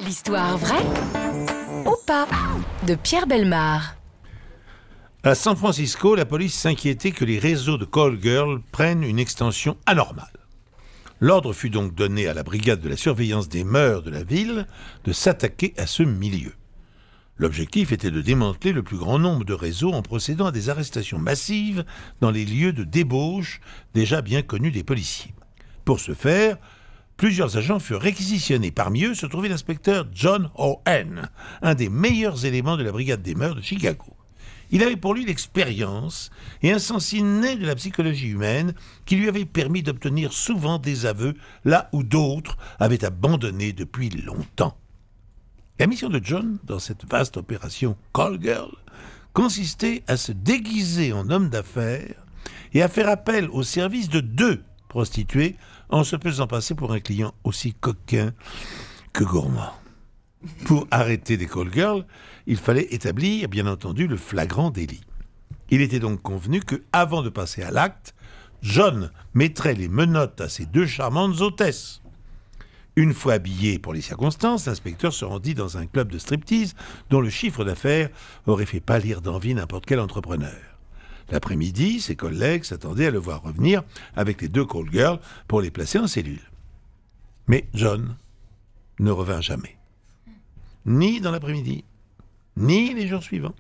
L'histoire vraie ou pas de Pierre Bellemare. À San Francisco, la police s'inquiétait que les réseaux de call girls prennent une extension anormale. L'ordre fut donc donné à la brigade de la surveillance des mœurs de la ville de s'attaquer à ce milieu. L'objectif était de démanteler le plus grand nombre de réseaux en procédant à des arrestations massives dans les lieux de débauche déjà bien connus des policiers. Pour ce faire, plusieurs agents furent réquisitionnés. Parmi eux se trouvait l'inspecteur John Owen, un des meilleurs éléments de la brigade des mœurs de Chicago. Il avait pour lui l'expérience et un sens inné de la psychologie humaine qui lui avait permis d'obtenir souvent des aveux là où d'autres avaient abandonné depuis longtemps. La mission de John, dans cette vaste opération Call Girl, consistait à se déguiser en homme d'affaires et à faire appel au service de 2 prostituées en se faisant passer pour un client aussi coquin que gourmand. Pour arrêter des call girls, il fallait établir, bien entendu, le flagrant délit. Il était donc convenu que, avant de passer à l'acte, John mettrait les menottes à ses 2 charmantes hôtesses. Une fois habillé pour les circonstances, l'inspecteur se rendit dans un club de striptease dont le chiffre d'affaires aurait fait pâlir d'envie n'importe quel entrepreneur. L'après-midi, ses collègues s'attendaient à le voir revenir avec les 2 call girls pour les placer en cellule. Mais John ne revint jamais. Ni dans l'après-midi, ni les jours suivants.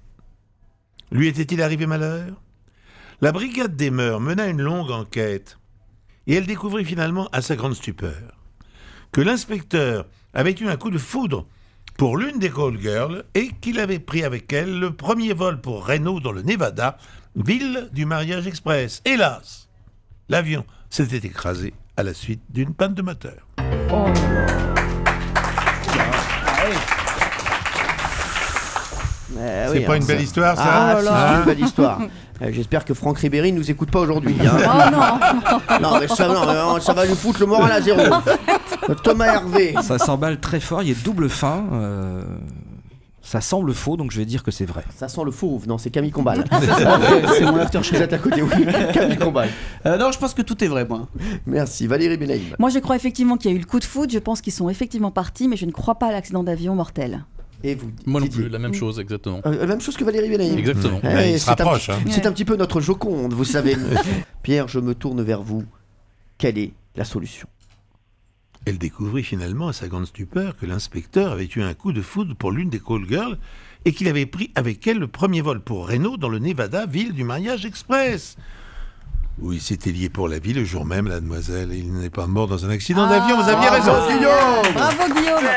Lui était-il arrivé malheur? La brigade des mœurs mena une longue enquête et elle découvrit finalement, à sa grande stupeur, que l'inspecteur avait eu un coup de foudre pour l'une des call girls et qu'il avait pris avec elle le premier vol pour Reno dans le Nevada, ville du mariage express. Hélas, l'avion s'était écrasé à la suite d'une panne de moteur. Oh. C'est pas une belle histoire, ça? Ah, c'est une belle histoire. J'espère que Franck Ribéry ne nous écoute pas aujourd'hui. Hein. Oh non. Non, mais ça va lui foutre le moral à zéro. Thomas Hervé. Ça s'emballe très fort, il y a double fin. Ça semble faux, donc je vais dire que c'est vrai. Ça sent le fauve. Non, c'est Camille Combal. C'est mon after chez à côté, oui. Camille Combal. Non, je pense que tout est vrai, moi. Merci. Valérie Benaïm. Moi, je crois effectivement qu'il y a eu le coup de foudre. Je pense qu'ils sont effectivement partis, mais je ne crois pas à l'accident d'avion mortel. Et vous, Moi non Didier. plus, la même chose, exactement. La même chose que Valérie Benaïm. Exactement. Il se rapproche. C'est un petit peu notre Joconde, vous savez. Pierre, je me tourne vers vous. Quelle est la solution? Elle découvrit finalement à sa grande stupeur que l'inspecteur avait eu un coup de foudre pour l'une des call girls et qu'il avait pris avec elle le premier vol pour Reno dans le Nevada, ville du mariage express. Oui, il s'était lié pour la vie le jour même, la demoiselle. Il n'est pas mort dans un accident d'avion, vous aviez raison, Guillaume. Bravo Guillaume.